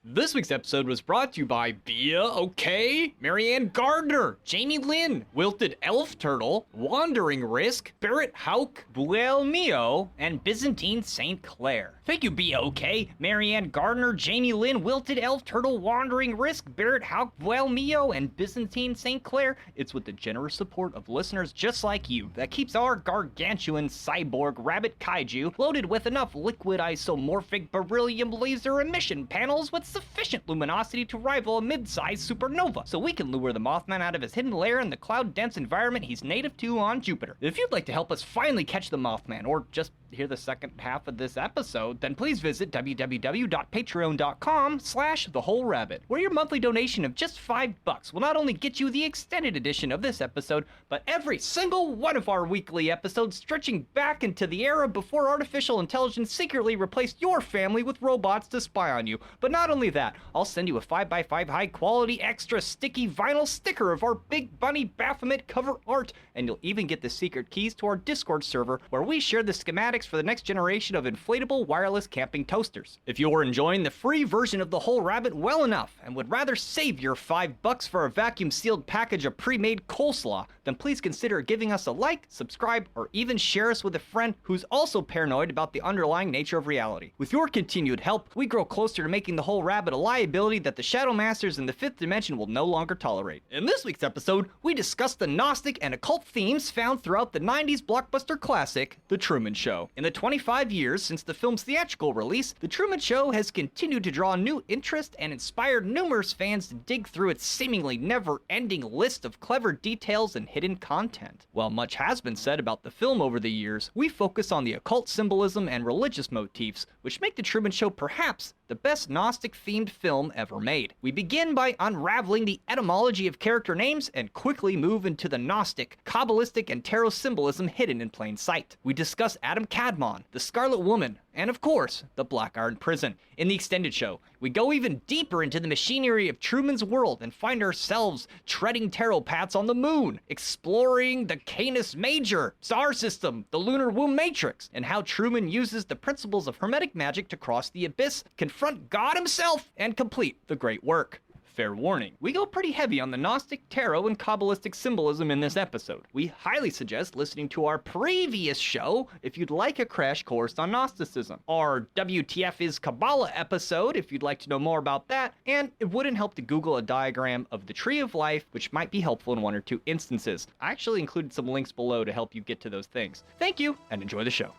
This week's episode was brought to you by Bia OK, Marianne Gardner, Jamie Lynn, Wilted Elf Turtle, Wandering Risk, Barrett Hauk, Buel Mio, and Byzantine St. Clair. Thank you, Bia OK, Marianne Gardner, Jamie Lynn, Wilted Elf Turtle, Wandering Risk, Barrett Hauk, Buel Mio, and Byzantine St. Clair. It's with the generous support of listeners just like you that keeps our gargantuan cyborg rabbit kaiju loaded with enough liquid isomorphic beryllium laser emission panels with sufficient luminosity to rival a mid-sized supernova, so we can lure the Mothman out of his hidden lair in the cloud-dense environment he's native to on Jupiter. If you'd like to help us finally catch the Mothman, or just hear the second half of this episode, then please visit www.patreon.com/thewholerabbit, where your monthly donation of just $5 will not only get you the extended edition of this episode, but every single one of our weekly episodes stretching back into the era before artificial intelligence secretly replaced your family with robots to spy on you. But not only that, I'll send you a 5x5 high-quality, extra sticky vinyl sticker of our Big Bunny Baphomet cover art, and you'll even get the secret keys to our Discord server, where we share the schematics for the next generation of inflatable wireless camping toasters. If you're enjoying the free version of The Whole Rabbit well enough and would rather save your $5 for a vacuum-sealed package of pre-made coleslaw, then please consider giving us a like, subscribe, or even share us with a friend who's also paranoid about the underlying nature of reality. With your continued help, we grow closer to making The Whole Rabbit a liability that the Shadow Masters in the 5th dimension will no longer tolerate. In this week's episode, we discuss the Gnostic and occult themes found throughout the 90s blockbuster classic, The Truman Show. In the 25 years since the film's theatrical release, The Truman Show has continued to draw new interest and inspired numerous fans to dig through its seemingly never-ending list of clever details and hidden content. While much has been said about the film over the years, we focus on the occult symbolism and religious motifs, which make The Truman Show perhaps the best Gnostic-themed film ever made. We begin by unraveling the etymology of character names and quickly move into the Gnostic, Kabbalistic, and Tarot symbolism hidden in plain sight. We discuss Adam Kadmon, the Scarlet Woman, and of course, the Black Iron Prison. In the extended show, we go even deeper into the machinery of Truman's world and find ourselves treading tarot paths on the moon, exploring the Canis Major, star system, the lunar-womb-Matrix, and how Truman uses the principles of Hermetic Magick to cross the abyss, confront God himself, and complete the great work. Fair warning, we go pretty heavy on the Gnostic, Tarot, and Kabbalistic symbolism in this episode. We highly suggest listening to our previous show if you'd like a crash course on Gnosticism, our WTF is Kabbalah episode if you'd like to know more about that, and it wouldn't help to Google a diagram of the Tree of Life, which might be helpful in one or two instances. I actually included some links below to help you get to those things. Thank you, and enjoy the show.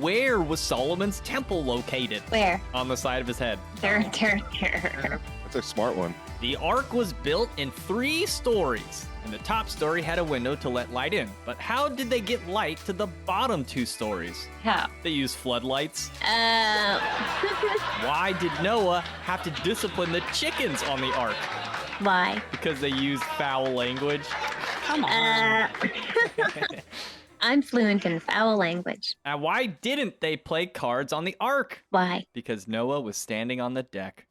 Where was Solomon's temple located? Where? On the side of his head. There. That's a smart one. The Ark was built in 3 stories, and the top story had a window to let light in. But how did they get light to the bottom 2 stories? How? They used floodlights. Why did Noah have to discipline the chickens on the Ark? Why? Because they used foul language. Come on. I'm fluent in foul language. And why didn't they play cards on the Ark? Why? Because Noah was standing on the deck.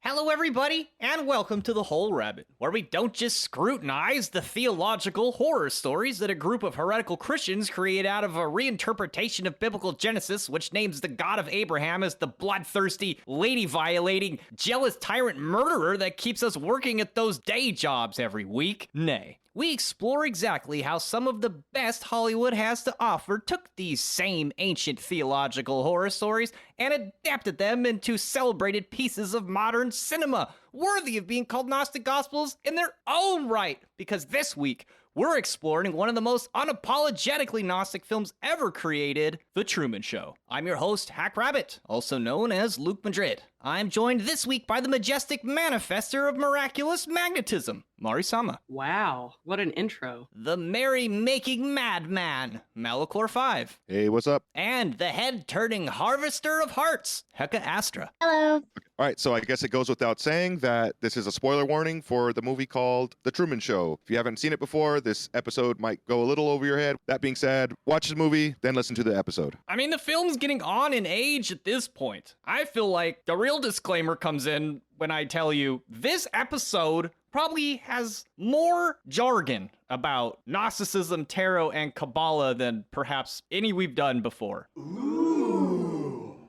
Hello everybody, and welcome to The Whole Rabbit, where we don't just scrutinize the theological horror stories that a group of heretical Christians create out of a reinterpretation of biblical Genesis, which names the God of Abraham as the bloodthirsty, lady-violating, jealous tyrant murderer that keeps us working at those day jobs every week. Nay. We explore exactly how some of the best Hollywood has to offer took these same ancient theological horror stories and adapted them into celebrated pieces of modern cinema, worthy of being called Gnostic Gospels in their own right, because this week, we're exploring one of the most unapologetically Gnostic films ever created, The Truman Show. I'm your host, Hack Rabbit, also known as Luke Madrid. I'm joined this week by the majestic manifester of miraculous magnetism, Mari-sama. Wow, what an intro. The merry-making madman, Malachor 5. Hey, what's up? And the head-turning harvester of hearts, Heka Astra. Hello. All right, so I guess it goes without saying that this is a spoiler warning for the movie called The Truman Show. If you haven't seen it before, this episode might go a little over your head. That being said, watch the movie, then listen to the episode. I mean, the film's getting on in age at this point. I feel like the real disclaimer comes in when I tell you this episode probably has more jargon about Gnosticism, Tarot, and Kabbalah than perhaps any we've done before.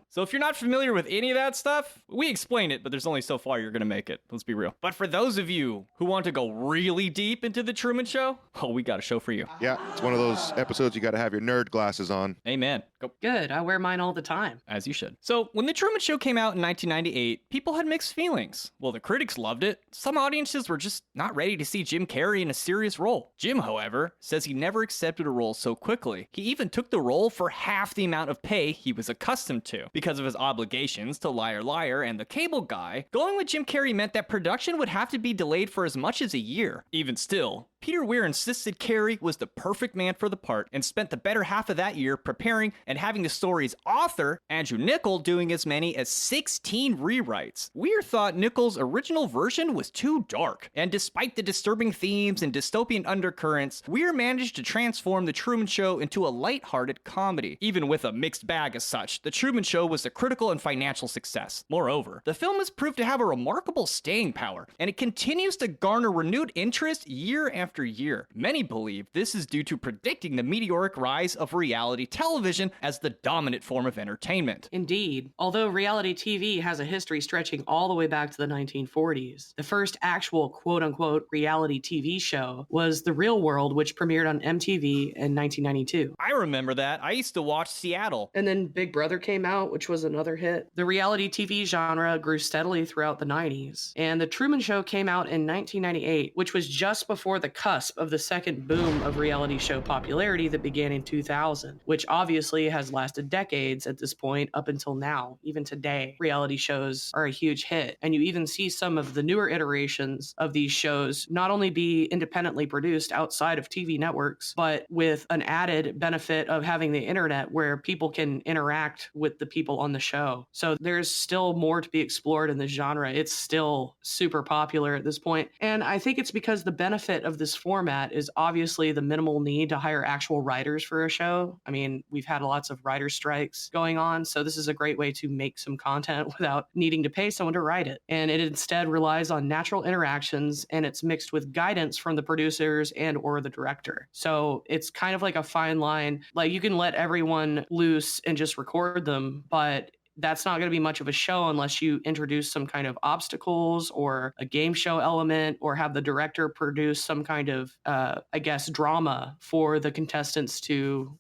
So if you're not familiar with any of that stuff, we explain it, but there's only so far you're gonna make it. Let's be real. But for those of you who want to go really deep into The Truman Show, oh, we got a show for you. Yeah, it's one of those episodes you got to have your nerd glasses on. Amen. Go. Good, I wear mine all the time. As you should. So when The Truman Show came out in 1998, people had mixed feelings. Well, the critics loved it. Some audiences were just not ready to see Jim Carrey in a serious role. Jim, however, says he never accepted a role so quickly. He even took the role for half the amount of pay he was accustomed to. Because of his obligations to Liar Liar and The Cable Guy, going with Jim Carrey meant that production would have to be delayed for as much as a year. Even still, Peter Weir insisted Carrey was the perfect man for the part and spent the better half of that year preparing and having the story's author, Andrew Niccol, doing as many as 16 rewrites. Weir thought Niccol's original version was too dark, and despite the disturbing themes and dystopian undercurrents, Weir managed to transform The Truman Show into a lighthearted comedy. Even with a mixed bag as such, The Truman Show was a critical and financial success. Moreover, the film has proved to have a remarkable staying power, and it continues to garner renewed interest year after year. Many believe this is due to predicting the meteoric rise of reality television as the dominant form of entertainment. Indeed, although reality TV has a history stretching all the way back to the 1940s, the first actual quote-unquote reality TV show was The Real World, which premiered on MTV in 1992. I remember that. I used to watch Seattle. And then Big Brother came out, which was another hit. The reality TV genre grew steadily throughout the 90s, and The Truman Show came out in 1998, which was just before the cusp of the second boom of reality show popularity that began in 2000, which obviously has lasted decades at this point up until now. Even today, reality shows are a huge hit, and you even see some of the newer iterations of these shows not only be independently produced outside of TV networks, but with an added benefit of having the internet where people can interact with the people on the show. So there's still more to be explored in this genre. It's still super popular at this point, and I think it's because the benefit of this format is obviously the minimal need to hire actual writers for a show. I mean, we've had lots of writer strikes going on, so this is a great way to make some content without needing to pay someone to write it. And it instead relies on natural interactions, and it's mixed with guidance from the producers and or the director. So it's kind of like a fine line. Like, you can let everyone loose and just record them, but that's not going to be much of a show unless you introduce some kind of obstacles or a game show element, or have the director produce some kind of, drama for the contestants to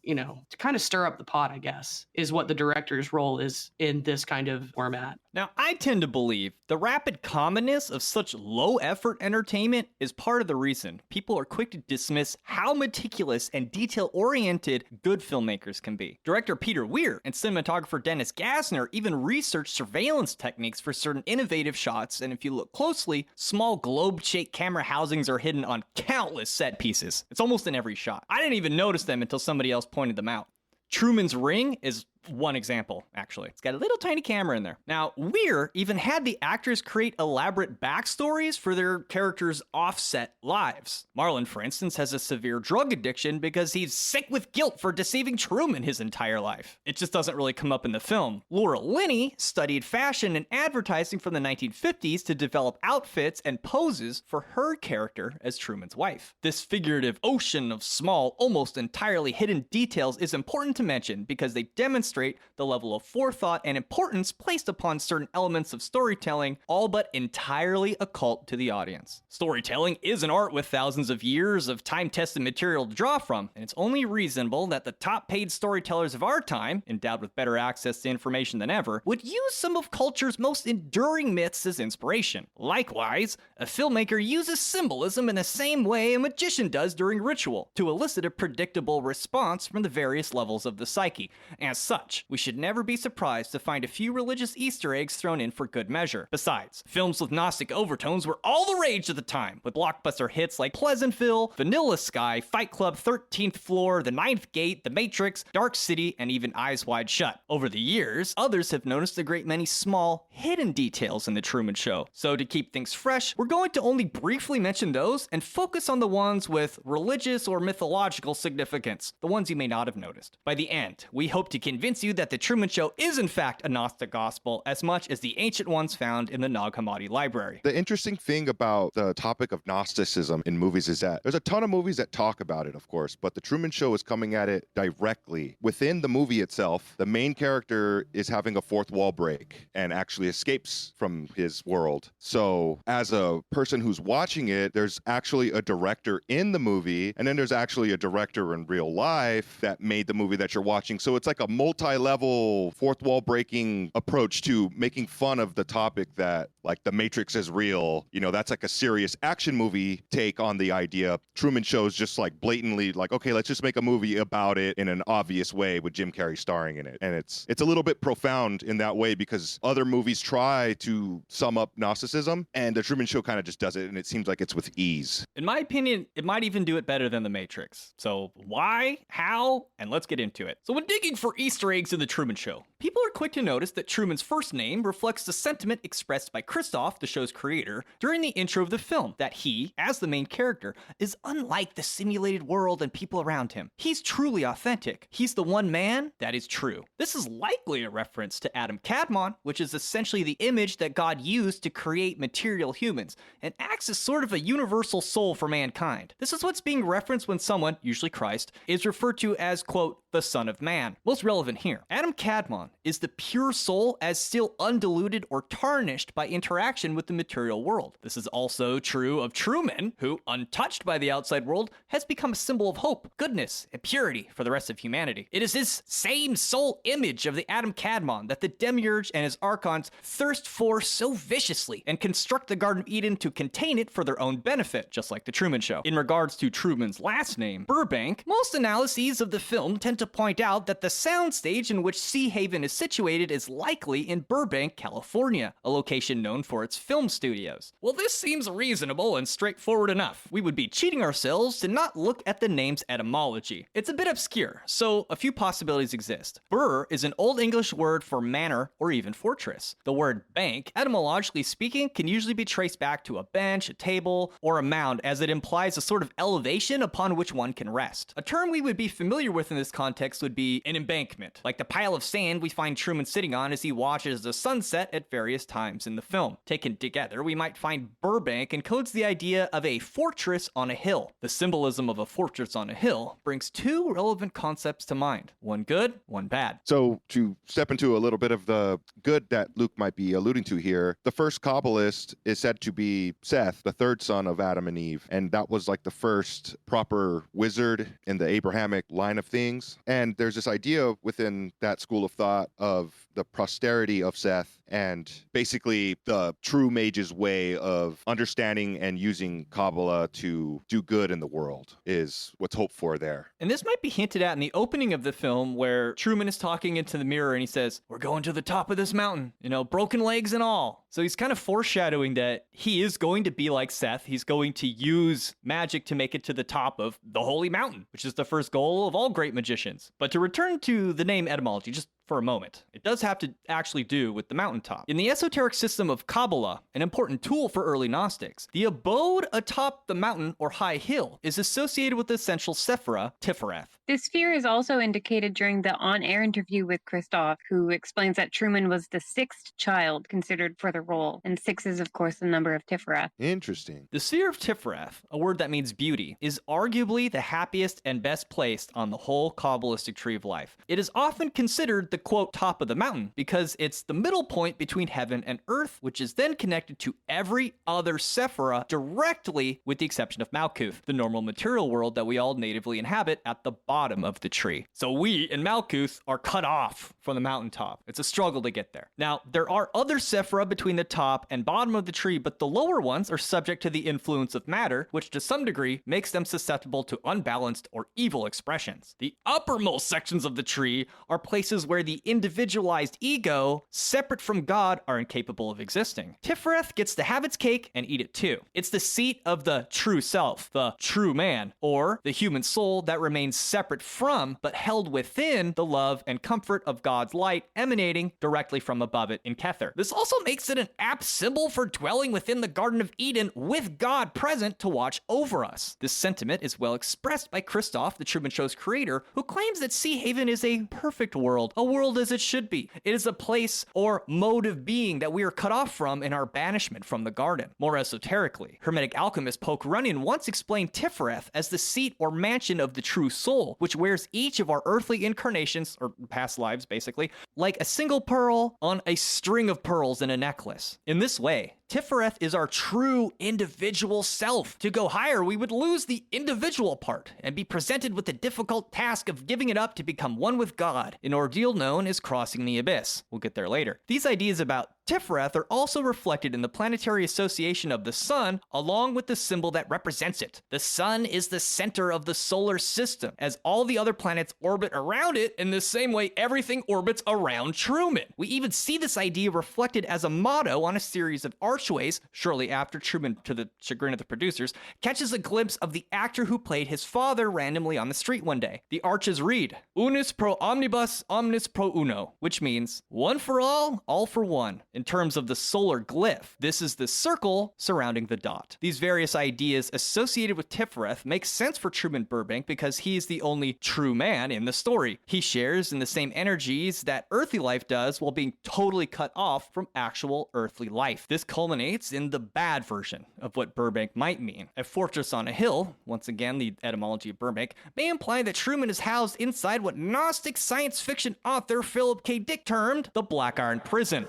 kind of stir up the pot, I guess, is what the director's role is in this kind of format. Now, I tend to believe the rapid commonness of such low-effort entertainment is part of the reason people are quick to dismiss how meticulous and detail-oriented good filmmakers can be. Director Peter Weir and cinematographer Dennis Gassner even researched surveillance techniques for certain innovative shots, and if you look closely, small globe-shaped camera housings are hidden on countless set pieces. It's almost in every shot. I didn't even notice them until somebody else pointed them out. Truman's Ring is one example, actually. It's got a little tiny camera in there. Now, Weir even had the actors create elaborate backstories for their characters' offset lives. Marlon, for instance, has a severe drug addiction because he's sick with guilt for deceiving Truman his entire life. It just doesn't really come up in the film. Laura Linney studied fashion and advertising from the 1950s to develop outfits and poses for her character as Truman's wife. This figurative ocean of small, almost entirely hidden details is important to mention because they demonstrate demonstrate the level of forethought and importance placed upon certain elements of storytelling, all but entirely occult to the audience. Storytelling is an art with thousands of years of time-tested material to draw from, and it's only reasonable that the top-paid storytellers of our time, endowed with better access to information than ever, would use some of culture's most enduring myths as inspiration. Likewise, a filmmaker uses symbolism in the same way a magician does during ritual, to elicit a predictable response from the various levels of the psyche. As such, we should never be surprised to find a few religious Easter eggs thrown in for good measure. Besides, films with Gnostic overtones were all the rage at the time, with blockbuster hits like Pleasantville, Vanilla Sky, Fight Club, 13th Floor, The Ninth Gate, The Matrix, Dark City, and even Eyes Wide Shut. Over the years, others have noticed a great many small, hidden details in The Truman Show. So to keep things fresh, we're going to only briefly mention those and focus on the ones with religious or mythological significance, the ones you may not have noticed. By the end, we hope to convince you that The Truman Show is in fact a Gnostic gospel as much as the ancient ones found in the Nag Hammadi library. The interesting thing about the topic of Gnosticism in movies is that there's a ton of movies that talk about it, of course, but The Truman Show is coming at it directly. Within the movie itself, the main character is having a fourth wall break and actually escapes from his world. So as a person who's watching it, there's actually a director in the movie, and then there's actually a director in real life that made the movie that you're watching. So it's like a multi-level fourth wall breaking approach to making fun of the topic that, like, the Matrix is real. You know, that's like a serious action movie take on the idea. Truman Show's just like blatantly like, okay, let's just make a movie about it in an obvious way with Jim Carrey starring in it. And it's a little bit profound in that way because other movies try to sum up Gnosticism, and the Truman Show kind of just does it, and it seems like it's with ease. In my opinion, it might even do it better than The Matrix. So why, how, and let's get into it. So when digging for Easter eggs in The Truman Show, people are quick to notice that Truman's first name reflects the sentiment expressed by Christof, the show's creator, during the intro of the film, that he, as the main character, is unlike the simulated world and people around him. He's truly authentic. He's the one man that is true. This is likely a reference to Adam Kadmon, which is essentially the image that God used to create material humans, and acts as sort of a universal soul for mankind. This is what's being referenced when someone, usually Christ, is referred to as, quote, the Son of Man. Most relevant here, Adam Kadmon is the pure soul as still undiluted or tarnished by interaction with the material world. This is also true of Truman, who, untouched by the outside world, has become a symbol of hope, goodness, and purity for the rest of humanity. It is this same soul image of the Adam Kadmon that the Demiurge and his archons thirst for so viciously and construct the Garden of Eden to contain it for their own benefit, just like the Truman Show. In regards to Truman's last name, Burbank, most analyses of the film tend to point out that the soundstage in which Sea Haven is situated is likely in Burbank, California, a location known for its film studios. Well, this seems reasonable and straightforward enough. We would be cheating ourselves to not look at the name's etymology. It's a bit obscure, so a few possibilities exist. Bur is an Old English word for manor or even fortress. The word bank, etymologically speaking, can usually be traced back to a bench, a table, or a mound, as it implies a sort of elevation upon which one can rest. A term we would be familiar with in this context would be an embankment, like the pile of sand we find Truman sitting on as he watches the sunset at various times in the film. Taken together, we might find Burbank encodes the idea of a fortress on a hill. The symbolism of a fortress on a hill brings two relevant concepts to mind. One good, one bad. So to step into a little bit of the good that Luke might be alluding to here, the first Kabbalist is said to be Seth, the third son of Adam and Eve. And that was like the first proper wizard in the Abrahamic line of things. And there's this idea within that school of thought of the posterity of Seth and basically the true mage's way of understanding and using Kabbalah to do good in the world is what's hoped for there. And this might be hinted at in the opening of the film where Truman is talking into the mirror and he says, "We're going to the top of this mountain, you know, broken legs and all." So he's kind of foreshadowing that he is going to be like Seth. He's going to use magic to make it to the top of the holy mountain, which is the first goal of all great magicians. But to return to the name etymology, just for a moment, it does have to actually do with the mountaintop. In the esoteric system of Kabbalah, an important tool for early Gnostics, the abode atop the mountain or high hill is associated with the essential sephira, Tifereth. This fear is also indicated during the on-air interview with Christof, who explains that Truman was the sixth child considered for the role, and 6 is, of course, the number of Tiferet. Interesting. The sphere of Tiferet, a word that means beauty, is arguably the happiest and best placed on the whole Kabbalistic tree of life. It is often considered the, quote, top of the mountain because it's the middle point between heaven and earth, which is then connected to every other Sephira directly, with the exception of Malkuth, the normal material world that we all natively inhabit at the bottom of the tree. So we in Malkuth are cut off from the mountaintop. It's a struggle to get there. Now, there are other Sephira between the top and bottom of the tree, but the lower ones are subject to the influence of matter, which to some degree makes them susceptible to unbalanced or evil expressions. The uppermost sections of the tree are places where the individualized ego, separate from God, are incapable of existing. Tiferet gets to have its cake and eat it too. It's the seat of the true self, the true man, or the human soul that remains separate from, but held within, the love and comfort of God's light emanating directly from above it in Kether. This also makes it an apt symbol for dwelling within the Garden of Eden with God present to watch over us. This sentiment is well expressed by Christoph, the Truman Show's creator, who claims that Sea Haven is a perfect world, a world as it should be. It is a place or mode of being that we are cut off from in our banishment from the garden. More esoterically, Hermetic alchemist Poke Runyon once explained Tiferet as the seat or mansion of the true soul, which wears each of our earthly incarnations, or past lives basically, like a single pearl on a string of pearls in a necklace. In this way, Tiferet is our true individual self. To go higher, we would lose the individual part and be presented with the difficult task of giving it up to become one with God, an ordeal known as crossing the abyss. We'll get there later. These ideas about Tiferet are also reflected in the planetary association of the sun, along with the symbol that represents it. The sun is the center of the solar system, as all the other planets orbit around it in the same way everything orbits around Truman. We even see this idea reflected as a motto on a series of archways shortly after Truman, to the chagrin of the producers, catches a glimpse of the actor who played his father randomly on the street one day. The arches read, Unus pro omnibus, omnis pro uno, which means one for all for one. In terms of the solar glyph, this is the circle surrounding the dot. These various ideas associated with Tiferet make sense for Truman Burbank because he is the only true man in the story. He shares in the same energies that earthly life does while being totally cut off from actual earthly life. This culminates in the bad version of what Burbank might mean. A fortress on a hill, once again the etymology of Burbank, may imply that Truman is housed inside what Gnostic science fiction author Philip K. Dick termed the Black Iron Prison.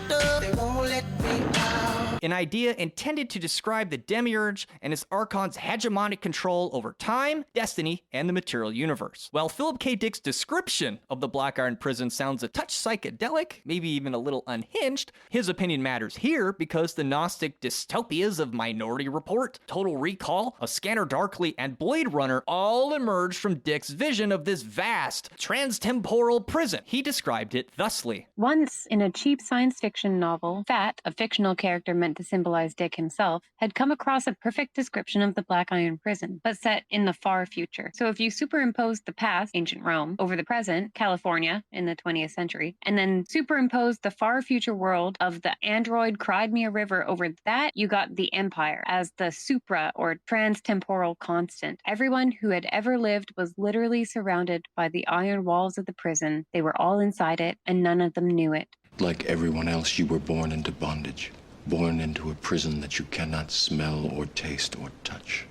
They won't let me out. An idea intended to describe the demiurge and his archon's hegemonic control over time, destiny, and the material universe. While Philip K. Dick's description of the Black Iron Prison sounds a touch psychedelic, maybe even a little unhinged, his opinion matters here because the Gnostic dystopias of Minority Report, Total Recall, A Scanner Darkly, and Blade Runner all emerged from Dick's vision of this vast, transtemporal prison. He described it thusly. Once, in a cheap science fiction novel, Fat, a fictional character meant to symbolize Dick himself, had come across a perfect description of the Black Iron Prison, but set in the far future. So if you superimposed the past, ancient Rome, over the present, California, in the 20th century, and then superimposed the far future world of the android Crimea River over that, you got the Empire as the supra or transtemporal constant. Everyone who had ever lived was literally surrounded by the iron walls of the prison. They were all inside it, and none of them knew it. Like everyone else, you were born into bondage, born into a prison that you cannot smell or taste or touch.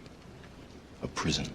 A prison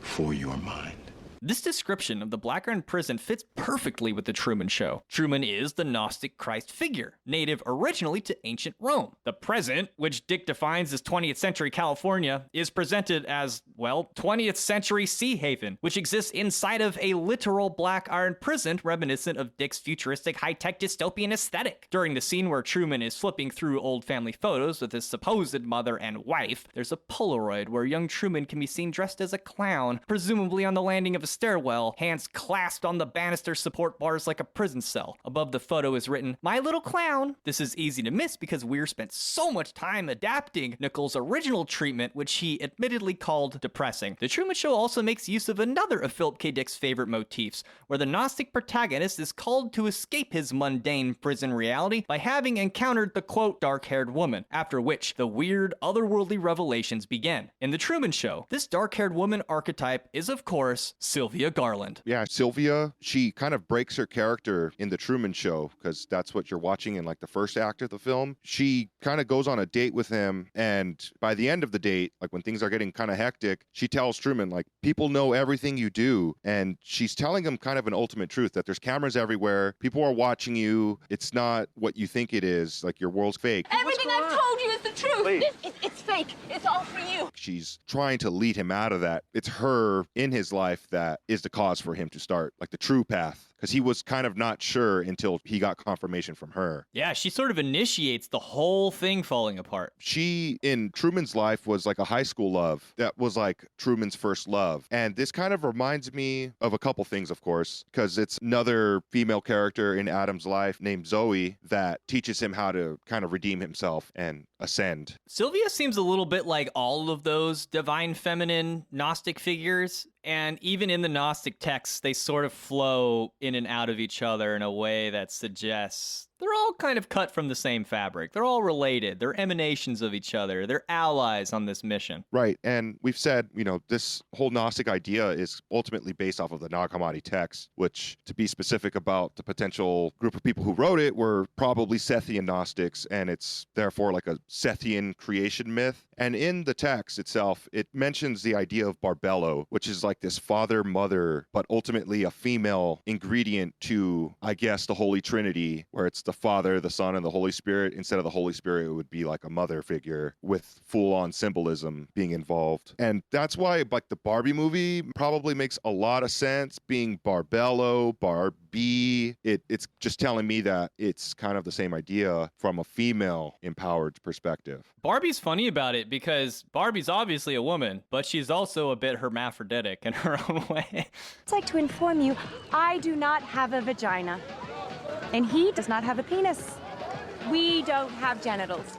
for your mind. This description of the Black Iron Prison fits perfectly with the Truman Show. Truman is the Gnostic Christ figure, native originally to ancient Rome. The present, which Dick defines as 20th century California, is presented as, well, 20th century Sea Haven, which exists inside of a literal Black Iron Prison reminiscent of Dick's futuristic high-tech dystopian aesthetic. During the scene where Truman is flipping through old family photos with his supposed mother and wife, there's a Polaroid where young Truman can be seen dressed as a clown, presumably on the landing of a stairwell, hands clasped on the banister support bars like a prison cell. Above the photo is written, "My little clown." This is easy to miss because Weir spent so much time adapting Nichols' original treatment, which he admittedly called depressing. The Truman Show also makes use of another of Philip K. Dick's favorite motifs, where the Gnostic protagonist is called to escape his mundane prison reality by having encountered the, quote, dark-haired woman, after which the weird, otherworldly revelations begin. In the Truman Show, this dark-haired woman archetype is, of course, Sylvia Garland. Yeah, Sylvia, she kind of breaks her character in the Truman Show, because that's what you're watching in like the first act of the film. She kind of goes on a date with him, and by the end of the date, like when things are getting kind of hectic, she tells Truman, like, people know everything you do. And she's telling him kind of an ultimate truth, that there's cameras everywhere, people are watching you, it's not what you think it is, like your world's fake. Everything I've told you is the truth. It's fake. It's all for you. She's trying to lead him out of that. It's her in his life that is the cause for him to start like the true path, because he was kind of not sure until he got confirmation from her. Yeah, she sort of initiates the whole thing falling apart. She, in Truman's life, was like a high school love. That was like Truman's first love. And this kind of reminds me of a couple things, of course, because it's another female character in Adam's life named Zoe that teaches him how to kind of redeem himself and ascend. Sylvia seems a little bit like all of those divine feminine Gnostic figures. And even in the Gnostic texts, they sort of flow in and out of each other in a way that suggests they're all kind of cut from the same fabric. They're all related. They're emanations of each other. They're allies on this mission. Right. And we've said, this whole Gnostic idea is ultimately based off of the Nag Hammadi text, which, to be specific about the potential group of people who wrote it, were probably Sethian Gnostics, and it's therefore like a Sethian creation myth. And in the text itself, it mentions the idea of Barbello, which is like this father-mother, but ultimately a female ingredient to, I guess, the Holy Trinity, where it's the Father, the Son, and the Holy Spirit. Instead of the Holy Spirit, it would be like a mother figure with full-on symbolism being involved. And that's why, like, the Barbie movie probably makes a lot of sense, being Barbello, Barbie. It's just telling me that it's kind of the same idea from a female-empowered perspective. Barbie's funny about it because Barbie's obviously a woman, but she's also a bit hermaphroditic in her own way. I'd like to inform you, I do not have a vagina. And he does not have a penis. We don't have genitals.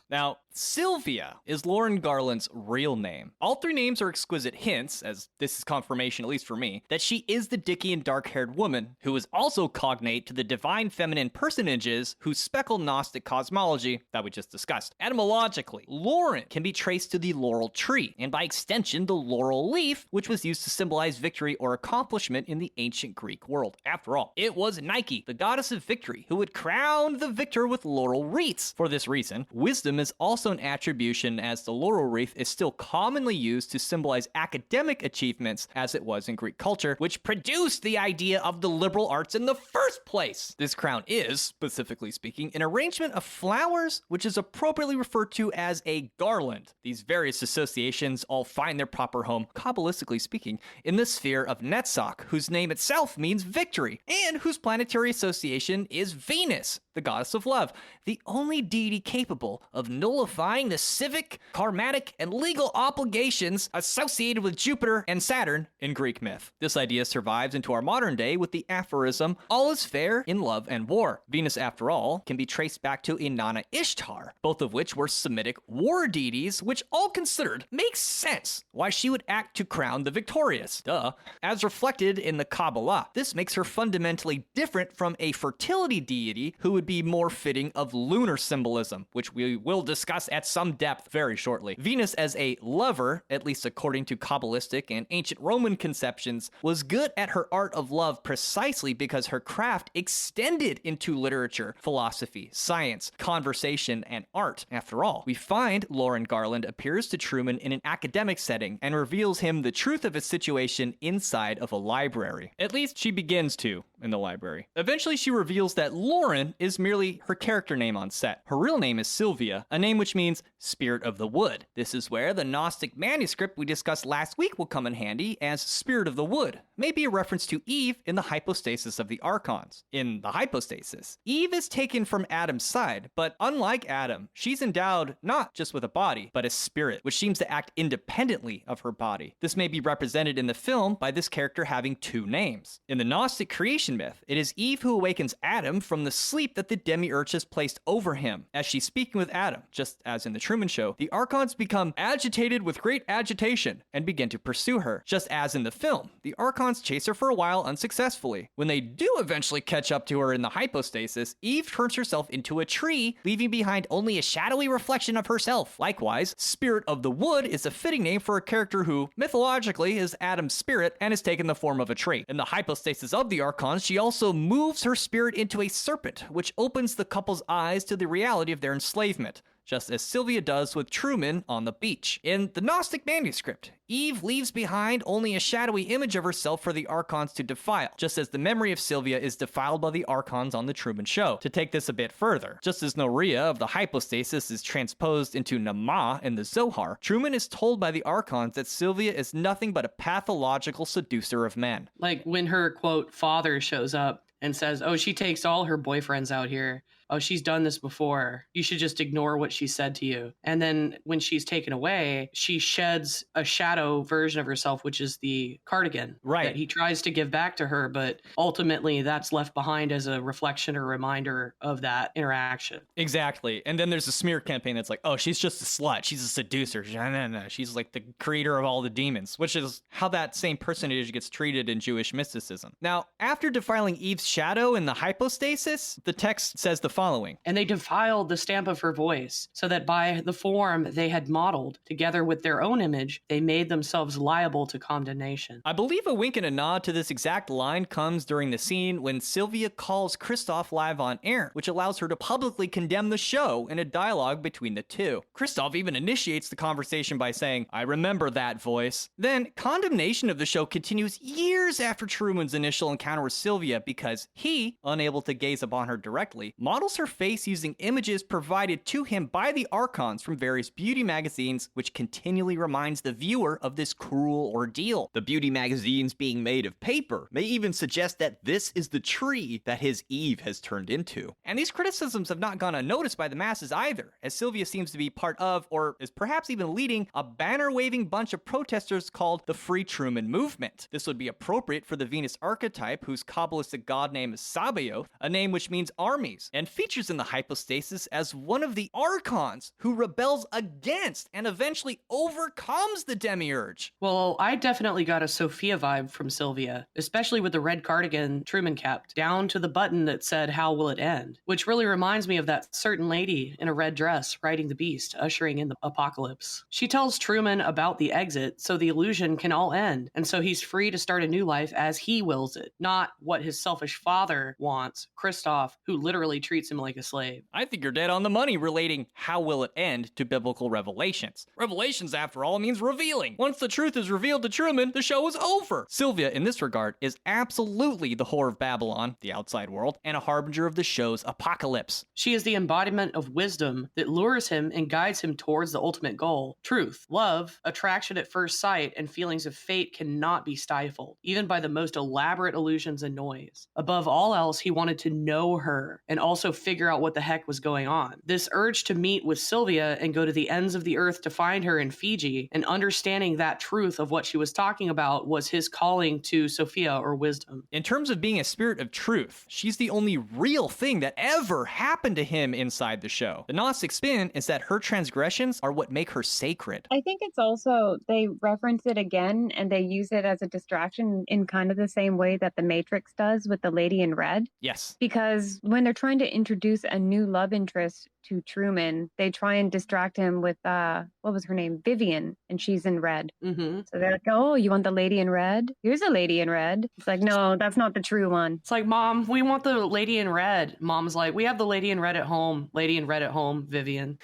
Now, Sylvia is Lauren Garland's real name. All three names are exquisite hints, as this is confirmation, at least for me, that she is the Dickian dark-haired woman, who is also cognate to the divine feminine personages whose speckled Gnostic cosmology that we just discussed. Etymologically, Lauren can be traced to the laurel tree, and by extension, the laurel leaf, which was used to symbolize victory or accomplishment in the ancient Greek world. After all, it was Nike, the goddess of victory, who had crowned the victor with laurel wreaths. For this reason, wisdom is also an attribution, as the laurel wreath is still commonly used to symbolize academic achievements, as it was in Greek culture, which produced the idea of the liberal arts in the first place. This crown is, specifically speaking, an arrangement of flowers, which is appropriately referred to as a garland. These various associations all find their proper home, Kabbalistically speaking, in the sphere of Netzach, whose name itself means victory, and whose planetary association is Venus, the goddess of love, the only deity capable of nullifying the civic, karmatic, and legal obligations associated with Jupiter and Saturn in Greek myth. This idea survives into our modern day with the aphorism, all is fair in love and war. Venus, after all, can be traced back to Inanna Ishtar, both of which were Semitic war deities, which all considered makes sense why she would act to crown the victorious. Duh. As reflected in the Kabbalah, this makes her fundamentally different from a fertility deity who would be more fitting of lunar symbolism, which we will discuss at some depth very shortly. Venus as a lover, at least according to Kabbalistic and ancient Roman conceptions, was good at her art of love precisely because her craft extended into literature, philosophy, science, conversation, and art. After all, we find Lauren Garland appears to Truman in an academic setting and reveals him the truth of his situation inside of a library. At least she begins to in the library. Eventually, she reveals that Lauren is merely her character name on set. Her real name is Sylvia, a name which means spirit of the wood. This is where the Gnostic manuscript we discussed last week will come in handy, as spirit of the wood may be a reference to Eve in the hypostasis of the archons. In the hypostasis, Eve is taken from Adam's side, but unlike Adam, she's endowed not just with a body, but a spirit, which seems to act independently of her body. This may be represented in the film by this character having two names. In the Gnostic creation creation myth. It is Eve who awakens Adam from the sleep that the demiurge has placed over him. As she's speaking with Adam, just as in the Truman Show, the archons become agitated with great agitation and begin to pursue her. Just as in the film, the archons chase her for a while unsuccessfully. When they do eventually catch up to her in the hypostasis, Eve turns herself into a tree, leaving behind only a shadowy reflection of herself. Likewise, Spirit of the Wood is a fitting name for a character who, mythologically, is Adam's spirit and has taken the form of a tree. In the hypostasis of the archons, she also moves her spirit into a serpent, which opens the couple's eyes to the reality of their enslavement, just as Sylvia does with Truman on the beach. In the Gnostic manuscript, Eve leaves behind only a shadowy image of herself for the archons to defile, just as the memory of Sylvia is defiled by the archons on the Truman Show. To take this a bit further, just as Noria of the hypostasis is transposed into Nama in the Zohar, Truman is told by the archons that Sylvia is nothing but a pathological seducer of men. Like when her, quote, father shows up and says, oh, she takes all her boyfriends out here. Oh, she's done this before. You should just ignore what she said to you. And then when she's taken away, she sheds a shadow version of herself, which is the cardigan that he tries to give back to her. But ultimately, that's left behind as a reflection or reminder of that interaction. Exactly. And then there's a smear campaign that's like, oh, she's just a slut. She's a seducer. No. She's like the creator of all the demons, which is how that same personage gets treated in Jewish mysticism. Now, after defiling Eve's shadow in the hypostasis, the text says the following. And they defiled the stamp of her voice, so that by the form they had modeled, together with their own image, they made themselves liable to condemnation. I believe a wink and a nod to this exact line comes during the scene when Sylvia calls Christoph live on air, which allows her to publicly condemn the show in a dialogue between the two. Christoph even initiates the conversation by saying, I remember that voice. Then, condemnation of the show continues years after Truman's initial encounter with Sylvia because he, unable to gaze upon her directly, models her face using images provided to him by the archons from various beauty magazines, which continually reminds the viewer of this cruel ordeal. The beauty magazines being made of paper may even suggest that this is the tree that his Eve has turned into. And these criticisms have not gone unnoticed by the masses either, as Sylvia seems to be part of, or is perhaps even leading, a banner-waving bunch of protesters called the Free Truman Movement. This would be appropriate for the Venus archetype, whose Kabbalistic god name is Sabaoth, a name which means armies, and features in the hypostasis as one of the archons who rebels against and eventually overcomes the demiurge. Well, I definitely got a Sophia vibe from Sylvia, especially with the red cardigan Truman kept, down to the button that said, how will it end? Which really reminds me of that certain lady in a red dress riding the beast, ushering in the apocalypse. She tells Truman about the exit so the illusion can all end, and so he's free to start a new life as he wills it, not what his selfish father wants, Christoph, who literally treats him like a slave. I think you're dead on the money relating how will it end to biblical revelations. Revelations, after all, means revealing. Once the truth is revealed to Truman, the show is over. Sylvia, in this regard, is absolutely the whore of Babylon, the outside world, and a harbinger of the show's apocalypse. She is the embodiment of wisdom that lures him and guides him towards the ultimate goal. Truth, love, attraction at first sight, and feelings of fate cannot be stifled, even by the most elaborate illusions and noise. Above all else, he wanted to know her and also figure out what the heck was going on. This urge to meet with Sylvia and go to the ends of the earth to find her in Fiji, and understanding that truth of what she was talking about, was his calling to Sophia, or wisdom. In terms of being a spirit of truth, she's the only real thing that ever happened to him inside the show. The Gnostic spin is that her transgressions are what make her sacred. I think it's also, they reference it again and they use it as a distraction in kind of the same way that the Matrix does with the lady in red. Yes. Because when they're trying to introduce a new love interest to Truman, they try and distract him with, what was her name? Vivian, and she's in red. Mm-hmm. So they're like, oh, you want the lady in red? Here's a lady in red. It's like, no, that's not the true one. It's like, Mom, we want the lady in red. Mom's like, we have the lady in red at home. Lady in red at home, Vivian.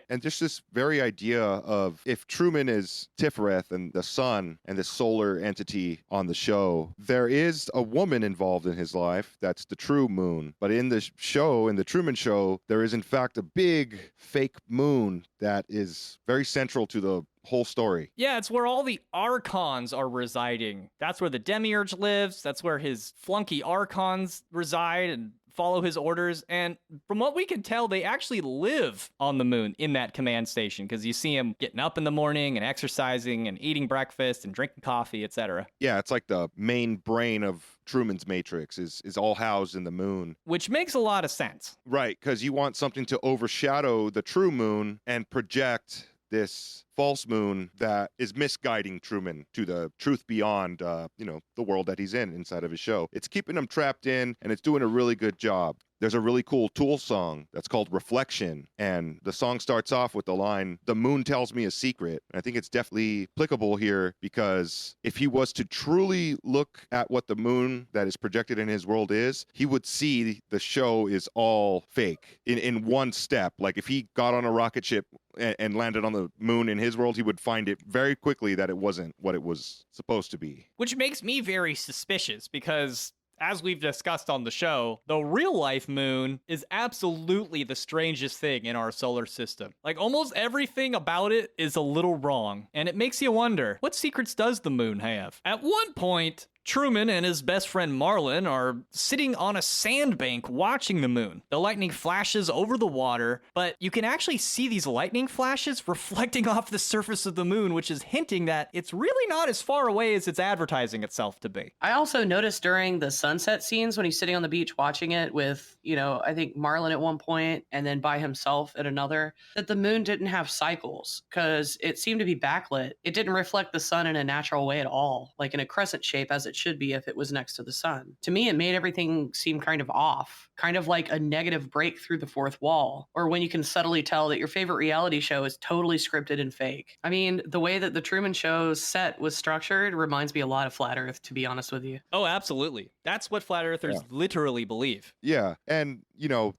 And just this very idea of, if Truman is Tifereth and the sun and the solar entity on the show, there is a woman involved in his life that's the true moon. But in the show, in the Truman Show, there is in fact a big fake moon that is very central to the whole story. Yeah, it's where all the archons are residing. That's where the demiurge lives. That's where his flunky archons reside and follow his orders, and from what we can tell, they actually live on the moon in that command station, because you see him getting up in the morning and exercising and eating breakfast and drinking coffee, etc. Yeah, it's like the main brain of Truman's Matrix is all housed in the moon. Which makes a lot of sense. Right, because you want something to overshadow the true moon and project this false moon that is misguiding Truman to the truth beyond, the world that he's in inside of his show. It's keeping him trapped in, and it's doing a really good job. There's a really cool Tool song that's called Reflection, and the song starts off with the line, "The moon tells me a secret." And I think it's definitely applicable here, because if he was to truly look at what the moon that is projected in his world is, he would see the show is all fake in one step. Like if he got on a rocket ship and landed on the moon in his world, he would find it very quickly that it wasn't what it was supposed to be. Which makes me very suspicious, because as we've discussed on the show, the real-life moon is absolutely the strangest thing in our solar system. Like, almost everything about it is a little wrong, and it makes you wonder, what secrets does the moon have? At one point, Truman and his best friend Marlin are sitting on a sandbank watching the moon. The lightning flashes over the water, but you can actually see these lightning flashes reflecting off the surface of the moon, which is hinting that it's really not as far away as it's advertising itself to be. I also noticed during the sunset scenes when he's sitting on the beach watching it with, I think Marlin at one point and then by himself at another, that the moon didn't have cycles because it seemed to be backlit. It didn't reflect the sun in a natural way at all, like in a crescent shape as it should be if it was next to the sun. To me, it made everything seem kind of off, kind of like a negative break through the fourth wall, or when you can subtly tell that your favorite reality show is totally scripted and fake. I mean, the way that the Truman Show's set was structured reminds me a lot of Flat Earth, to be honest with you. Oh, absolutely. That's what Flat Earthers literally believe. Yeah, and,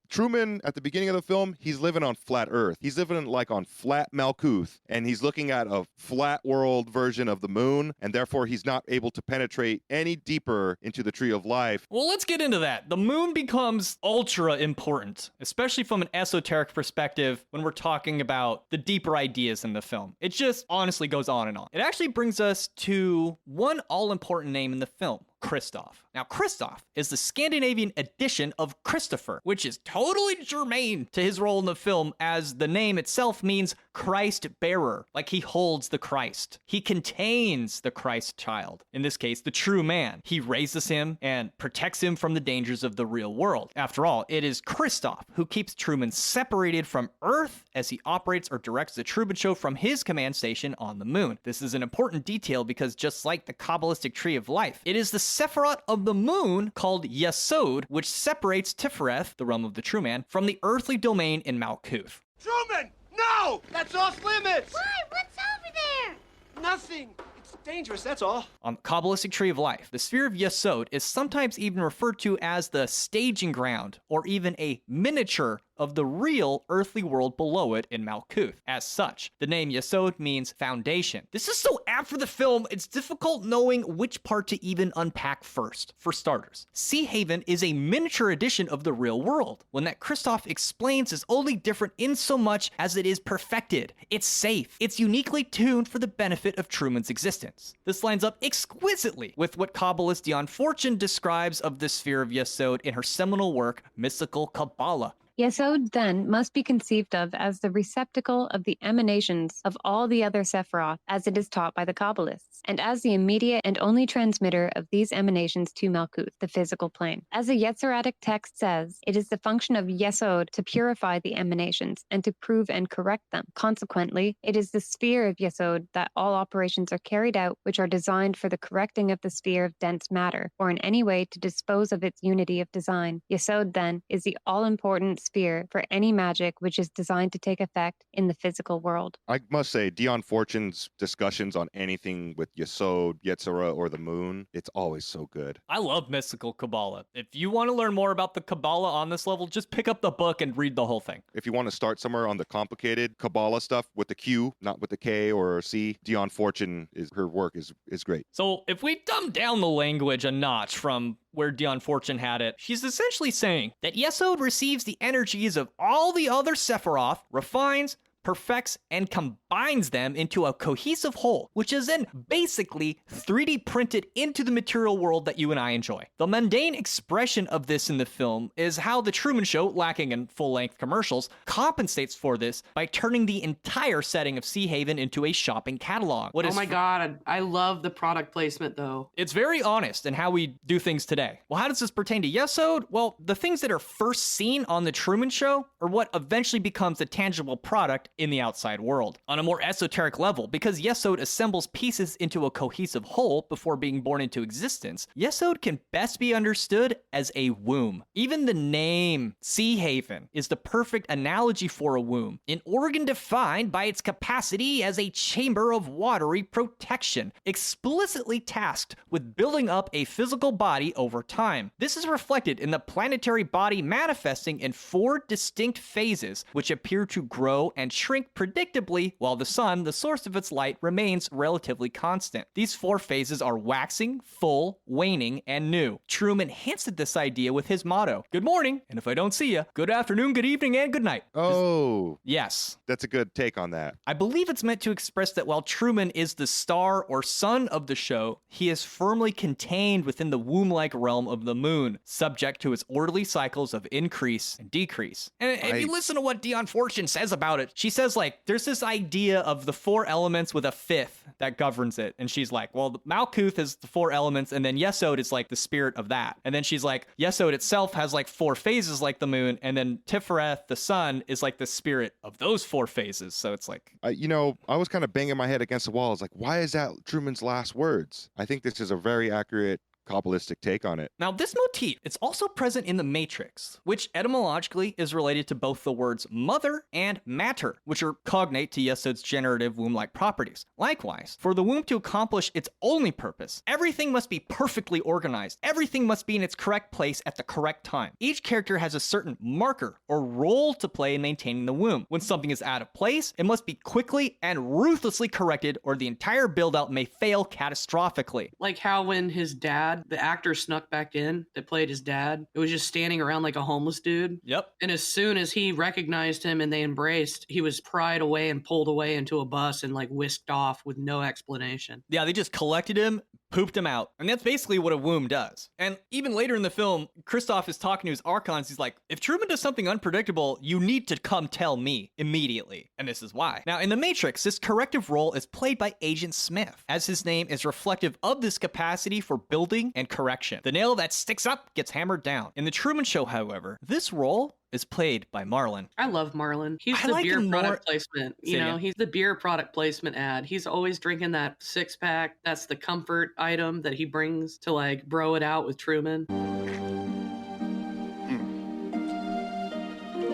Truman, at the beginning of the film, he's living on flat Earth. He's living like on flat Malkuth, and he's looking at a flat world version of the moon, and therefore he's not able to penetrate any deeper into the tree of life. Well, let's get into that. The moon becomes ultra important, especially from an esoteric perspective when we're talking about the deeper ideas in the film. It just honestly goes on and on. It actually brings us to one all-important name in the film, Kristoff. Now, Kristoff is the Scandinavian edition of Christopher, which is totally germane to his role in the film, as the name itself means Christ bearer, like he holds the Christ. He contains the Christ child, in this case, the true man. He raises him and protects him from the dangers of the real world. After all, it is Kristoff who keeps Truman separated from Earth as he operates or directs the Truman Show from his command station on the moon. This is an important detail because just like the Kabbalistic tree of life, it is the Sephiroth of the moon called Yesod, which separates Tifereth, the realm of the true man, from the earthly domain in Malkuth. Truman! No! That's off limits! Why? What's over there? Nothing. It's dangerous, that's all. On the Kabbalistic tree of life, the sphere of Yesod is sometimes even referred to as the staging ground, or even a miniature of the real earthly world below it in Malkuth. As such, the name Yesod means foundation. This is so apt for the film, it's difficult knowing which part to even unpack first. For starters, Sea Haven is a miniature edition of the real world, one that Kristoff explains is only different in so much as it is perfected. It's safe. It's uniquely tuned for the benefit of Truman's existence. This lines up exquisitely with what Kabbalist Dion Fortune describes of the sphere of Yesod in her seminal work, Mystical Kabbalah. Yesod, then, must be conceived of as the receptacle of the emanations of all the other Sephiroth, as it is taught by the Kabbalists, and as the immediate and only transmitter of these emanations to Malkuth, the physical plane. As the Yetziratic text says, it is the function of Yesod to purify the emanations and to prove and correct them. Consequently, it is the sphere of Yesod that all operations are carried out which are designed for the correcting of the sphere of dense matter, or in any way to dispose of its unity of design. Yesod, then, is the all-important sphere for any magic which is designed to take effect in the physical world. I must say, Dion Fortune's discussions on anything with Yesod, Yetzirah, or the moon, it's always so good. I love Mystical Kabbalah. If you want to learn more about the Kabbalah on this level, just pick up the book and read the whole thing. If you want to start somewhere on the complicated Kabbalah stuff with the Q, not with the K or C, Dion Fortune, her work is great. So if we dumb down the language a notch from where Dion Fortune had it, she's essentially saying that Yesod receives the energies of all the other Sephiroth, refines, perfects, and combines them into a cohesive whole, which is then basically 3D printed into the material world that you and I enjoy. The mundane expression of this in the film is how the Truman Show, lacking in full-length commercials, compensates for this by turning the entire setting of Sea Haven into a shopping catalog. Oh my god, I love the product placement though. It's very honest in how we do things today. Well, how does this pertain to Yesod? Well, the things that are first seen on the Truman Show are what eventually becomes a tangible product in the outside world. On a more esoteric level, because Yesod assembles pieces into a cohesive whole before being born into existence, Yesod can best be understood as a womb. Even the name Sea Haven is the perfect analogy for a womb, an organ defined by its capacity as a chamber of watery protection, explicitly tasked with building up a physical body over time. This is reflected in the planetary body manifesting in 4 distinct phases, which appear to grow and shrink predictably while the sun, the source of its light, remains relatively constant. These 4 phases are waxing, full, waning, and new. Truman hints at this idea with his motto, "Good morning, and if I don't see you, good afternoon, good evening, and good night." Oh. Yes. That's a good take on that. I believe it's meant to express that while Truman is the star or sun of the show, he is firmly contained within the womb-like realm of the moon, subject to its orderly cycles of increase and decrease. And if you listen to what Dion Fortune says about it, she says, like, there's this idea of the 4 elements with a 5th that governs it. And she's like, well, Malkuth is the 4 elements, and then Yesod is like the spirit of that. And then she's like, Yesod itself has like 4 phases like the moon, and then Tifereth, the sun, is like the spirit of those 4 phases. So it's like... I was kind of banging my head against the wall. I was like, why is that Truman's last words? I think this is a very accurate Kabbalistic take on it. Now, this motif, it's also present in the Matrix, which etymologically is related to both the words mother and matter, which are cognate to Yesod's generative womb-like properties. Likewise, for the womb to accomplish its only purpose, everything must be perfectly organized. Everything must be in its correct place at the correct time. Each character has a certain marker or role to play in maintaining the womb. When something is out of place, it must be quickly and ruthlessly corrected, or the entire build-out may fail catastrophically. Like how when his dad, the actor snuck back in that played his dad, it was just standing around like a homeless dude. Yep. And as soon as he recognized him and they embraced, he was pried away and pulled away into a bus and like whisked off with no explanation. Yeah, they just collected him, pooped him out. And that's basically what a womb does. And even later in the film, Christoph is talking to his archons. He's like, if Truman does something unpredictable, you need to come tell me immediately. And this is why. Now, in The Matrix, this corrective role is played by Agent Smith, as his name is reflective of this capacity for building and correction. The nail that sticks up gets hammered down. In The Truman Show, however, this role is played by Marlon. I love Marlon. He's the beer product placement. You know, he's the beer product placement ad. He's always drinking that 6-pack. That's the comfort item that he brings to like bro it out with Truman.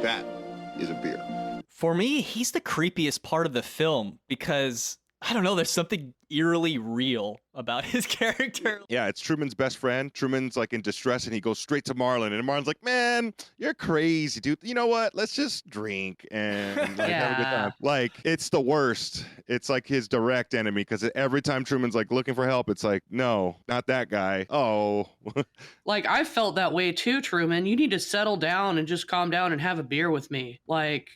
That is a beer. For me, he's the creepiest part of the film because, I don't know, there's something eerily real about his character. Yeah, it's Truman's best friend. Truman's like in distress and he goes straight to Marlon, and Marlon's like, man, you're crazy, dude. You know what? Let's just drink and like, have a good time. Like, it's the worst. It's like his direct enemy, because every time Truman's like looking for help, it's like, no, not that guy. Oh. Like, I felt that way too, Truman. You need to settle down and just calm down and have a beer with me. Like,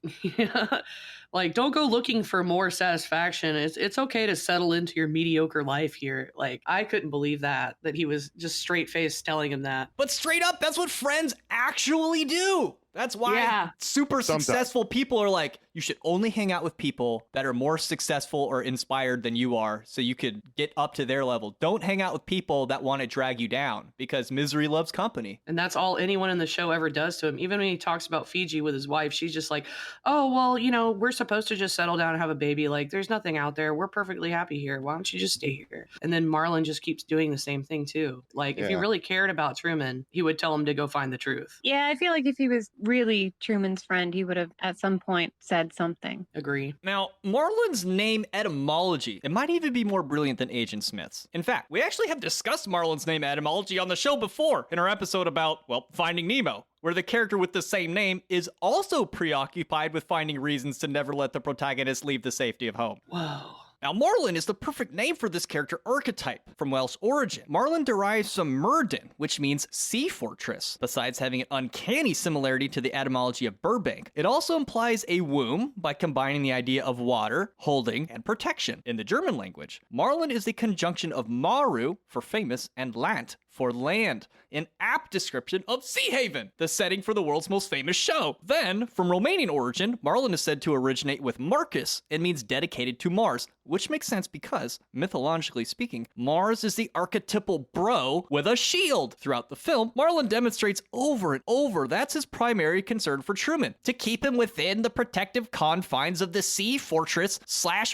like, don't go looking for more satisfaction. It's okay to settle into your mediocre life here. Like, I couldn't believe that he was just straight-faced telling him that. But straight up, that's what friends actually do. That's why super successful people are like, you should only hang out with people that are more successful or inspired than you are, so you could get up to their level. Don't hang out with people that want to drag you down, because misery loves company. And that's all anyone in the show ever does to him. Even when he talks about Fiji with his wife, she's just like, oh, well, you know, we're supposed to just settle down and have a baby. Like, there's nothing out there. We're perfectly happy here. Why don't you just stay here? And then Marlon just keeps doing the same thing too. Like, if he really cared about Truman, he would tell him to go find the truth. Yeah, I feel like if he was really Truman's friend, he would have at some point said something. Agree. Now, Marlon's name etymology, it might even be more brilliant than Agent Smith's. In fact, we actually have discussed Marlon's name etymology on the show before in our episode about, well, Finding Nemo, where the character with the same name is also preoccupied with finding reasons to never let the protagonist leave the safety of home. Whoa. Now, Marlin is the perfect name for this character archetype from Welsh origin. Marlin derives from Myrddin, which means sea fortress. Besides having an uncanny similarity to the etymology of Burbank, it also implies a womb by combining the idea of water, holding, and protection. In the German language, Marlin is the conjunction of Maru for famous and Land for land, an apt description of Sea Haven, the setting for the world's most famous show. Then, from Romanian origin, Marlin is said to originate with Marcus and means dedicated to Mars, which makes sense because, mythologically speaking, Mars is the archetypal bro with a shield. Throughout the film, Marlin demonstrates over and over that's his primary concern for Truman, to keep him within the protective confines of the sea fortress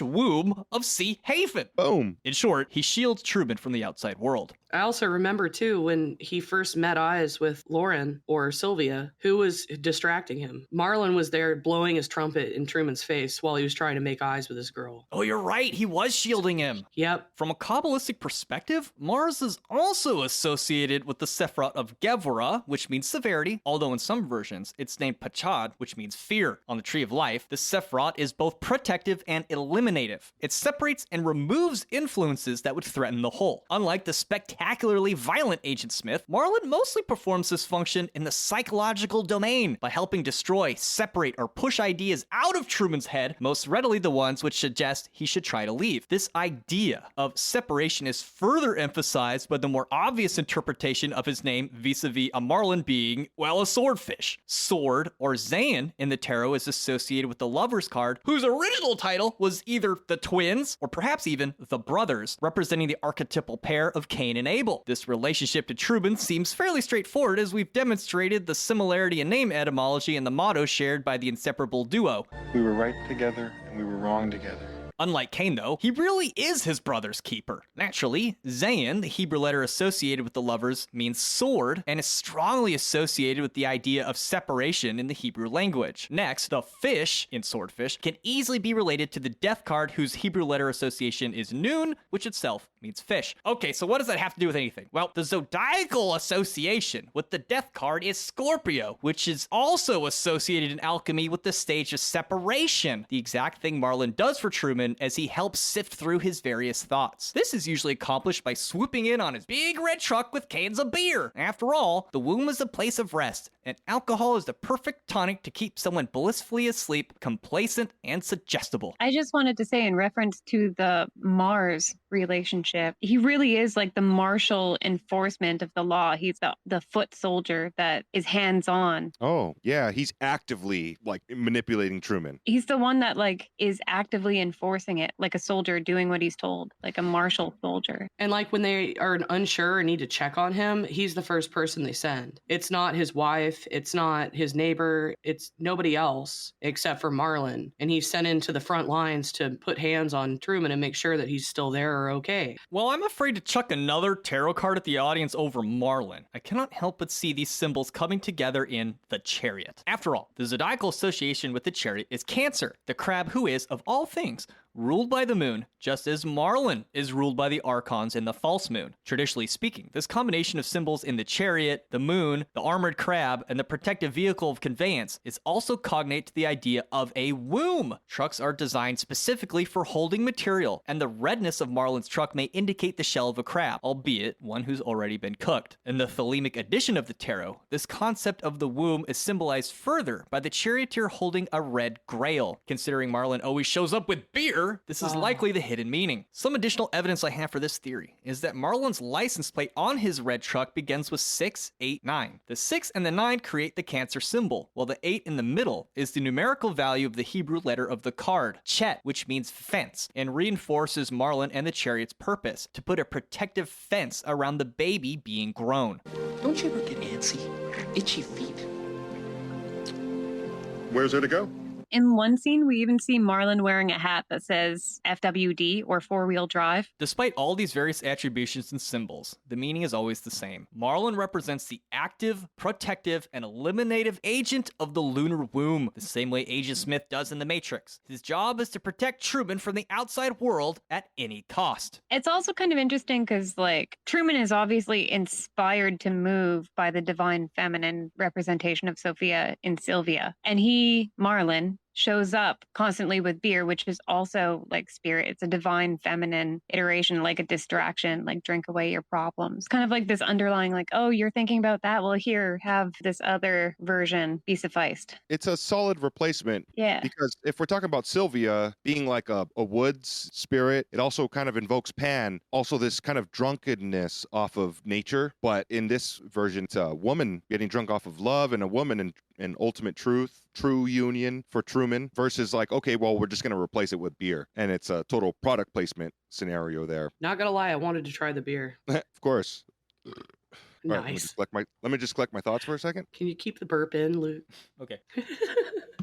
/ womb of Sea Haven. Boom. In short, he shields Truman from the outside world. I also remember, too, when he first met eyes with Lauren, or Sylvia, who was distracting him. Marlin was there blowing his trumpet in Truman's face while he was trying to make eyes with this girl. Oh, you're right. He was shielding him. Yep. From a Kabbalistic perspective, Mars is also associated with the Sephirot of Gevurah, which means severity, although in some versions it's named Pachad, which means fear. On the Tree of Life, the Sephirot is both protective and eliminative. It separates and removes influences that would threaten the whole. Unlike the spectacularly violent Agent Smith, Marlin mostly performs this function in the psychological domain by helping destroy, separate, or push ideas out of Truman's head, most readily the ones which suggest he should try to leave. This idea of separation is further emphasized by the more obvious interpretation of his name vis-a-vis a Marlin being, well, a swordfish. Sword, or Zayn, in the tarot is associated with the Lover's card, whose original title was either the twins, or perhaps even the brothers, representing the archetypal pair of Cain and Abel. This relationship to Truman seems fairly straightforward, as we've demonstrated the similarity in name etymology and the motto shared by the inseparable duo. We were right together, and we were wrong together. Unlike Cain, though, he really is his brother's keeper. Naturally, Zayn, the Hebrew letter associated with the lovers, means sword, and is strongly associated with the idea of separation in the Hebrew language. Next, the fish, in swordfish, can easily be related to the death card, whose Hebrew letter association is Nun, which itself means fish. Okay, so what does that have to do with anything? Well, the zodiacal association with the death card is Scorpio, which is also associated in alchemy with the stage of separation, the exact thing Marlin does for Truman as he helps sift through his various thoughts. This is usually accomplished by swooping in on his big red truck with cans of beer. After all, the womb is a place of rest, and alcohol is the perfect tonic to keep someone blissfully asleep, complacent, and suggestible. I just wanted to say, in reference to the Mars relationship, he really is like the martial enforcement of the law. He's the foot soldier that is hands-on. Oh, yeah, he's actively like manipulating Truman. He's the one that like is actively enforcing it, like a soldier doing what he's told, like a martial soldier. And like when they are unsure or need to check on him, he's the first person they send. It's not his wife, it's not his neighbor, it's nobody else except for Marlin. And he's sent into the front lines to put hands on Truman and make sure that he's still there or okay. Well, I'm afraid to chuck another tarot card at the audience over Marlin. I cannot help but see these symbols coming together in the Chariot. After all, the zodiacal association with the Chariot is Cancer, the crab who is, of all things, ruled by the moon, just as Marlin is ruled by the archons in the false moon. Traditionally speaking, this combination of symbols in the chariot, the moon, the armored crab, and the protective vehicle of conveyance is also cognate to the idea of a womb. Trucks are designed specifically for holding material, and the redness of Marlin's truck may indicate the shell of a crab, albeit one who's already been cooked. In the thelemic edition of the tarot, this concept of the womb is symbolized further by the charioteer holding a red grail. Considering Marlin always shows up with beer, this is likely the hidden meaning. Some additional evidence I have for this theory is that Marlin's license plate on his red truck begins with 689. The 6 and the 9 create the Cancer symbol, while the 8 in the middle is the numerical value of the Hebrew letter of the card, Chet, which means fence, and reinforces Marlin and the chariot's purpose, to put a protective fence around the baby being grown. Don't you ever get antsy? Itchy feet. Where's there to go? In one scene, we even see Marlin wearing a hat that says FWD, or four-wheel drive. Despite all these various attributions and symbols, the meaning is always the same. Marlin represents the active, protective, and eliminative agent of the lunar womb, the same way Agent Smith does in The Matrix. His job is to protect Truman from the outside world at any cost. It's also kind of interesting because, like, Truman is obviously inspired to move by the divine feminine representation of Sophia in Sylvia. And he, Marlin, shows up constantly with beer, which is also like spirit. It's a divine feminine iteration, like a distraction, like drink away your problems. Kind of like this underlying, like, oh, you're thinking about that? Well, here, have this other version be sufficed. It's a solid replacement. Yeah. Because if we're talking about Sylvia being like a woods spirit, it also kind of invokes Pan, also this kind of drunkenness off of nature. But in this version, it's a woman getting drunk off of love and a woman and ultimate truth, true union for Truman versus like, okay, well, we're just going to replace it with beer. And it's a total product placement scenario there. Not gonna lie, I wanted to try the beer. Of course. Nice. Right, let me just collect my thoughts for a second. Can you keep the burp in, Luke? Okay.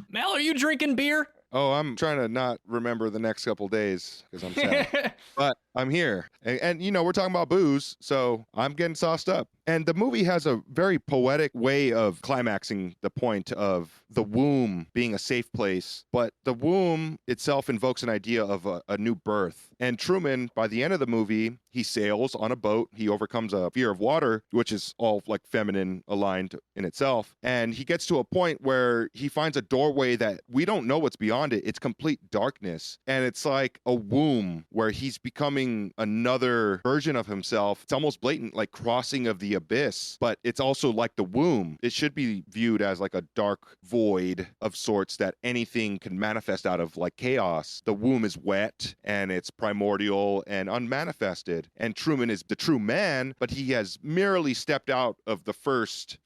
Mel, are you drinking beer? Oh, I'm trying to not remember the next couple days because I'm sad. But I'm here. And, you know, we're talking about booze, so I'm getting sauced up. And the movie has a very poetic way of climaxing the point of the womb being a safe place. But the womb itself invokes an idea of a new birth. And Truman, by the end of the movie, he sails on a boat. He overcomes a fear of water, which is all like feminine aligned in itself. And he gets to a point where he finds a doorway that we don't know what's beyond it. It's complete darkness. And it's like a womb where he's becoming another version of himself. It's almost blatant, like crossing of the abyss, but it's also like the womb. It should be viewed as like a dark void of sorts that anything can manifest out of, like chaos. The womb is wet and it's primordial and unmanifested. And Truman is the true man, but he has merely stepped out of the first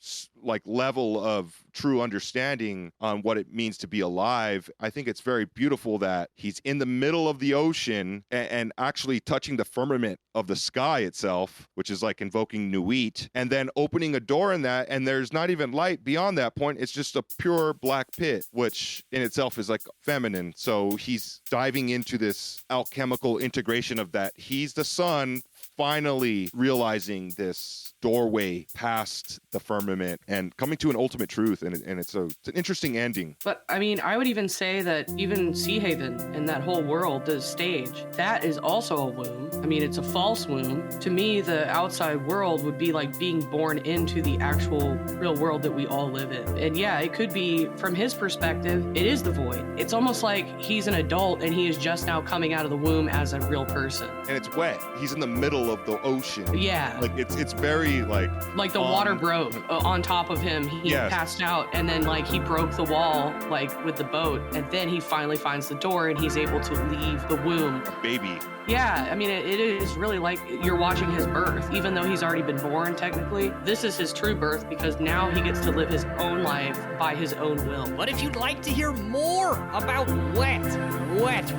like level of true understanding on what it means to be alive. I think it's very beautiful that he's in the middle of the ocean and actually touching the firmament of the sky itself, which is like invoking Nuit, and then opening a door in that, and there's not even light beyond that point. It's just a pure black pit, which in itself is like feminine. So he's diving into this alchemical integration of that. He's the sun finally realizing this doorway past the firmament and coming to an ultimate truth, and it's an interesting ending. But I mean, I would even say that even Sea Haven and that whole world, the stage, that is also a womb. I mean, it's a false womb. To me, the outside world would be like being born into the actual real world that we all live in. And yeah, it could be, from his perspective, it is the void. It's almost like he's an adult and he is just now coming out of the womb as a real person. And it's wet. He's in the middle of the ocean. Yeah. Like it's very like the water broke on top of him. He passed out, and then like he broke the wall like with the boat, and then he finally finds the door and he's able to leave the womb. A baby. Yeah, I mean, it is really like you're watching his birth, even though he's already been born technically. This is his true birth because now he gets to live his own life by his own will. But if you'd like to hear more about wet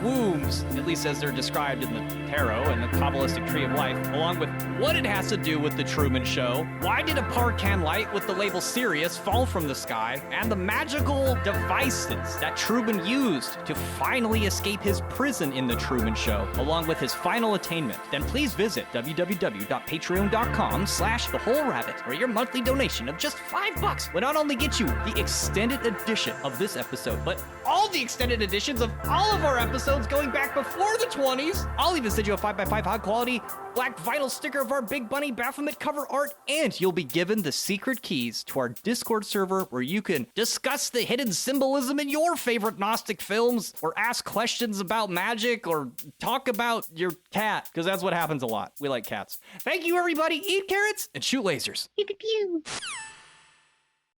wombs, at least as they're described in the tarot and the Kabbalistic Tree of Life, along with what it has to do with the Truman Show, why did a parcan light with the label Sirius fall from the sky, and the magical devices that Truman used to finally escape his prison in the Truman Show, along with his final attainment, then please visit www.patreon.com/thewholerabbit, where your monthly donation of just $5 will not only get you the extended edition of this episode, but all the extended editions of all of our episodes going back before the 20s. I'll even send you a 5x5 high quality black vinyl sticker of our Big Bunny Baphomet cover art, and you'll be given the secret keys to our Discord server where you can discuss the hidden symbolism in your favorite Gnostic films, or ask questions about magic, or talk about your cat, because that's what happens a lot. We like cats. Thank you, everybody. Eat carrots and shoot lasers. Pew, pew, pew.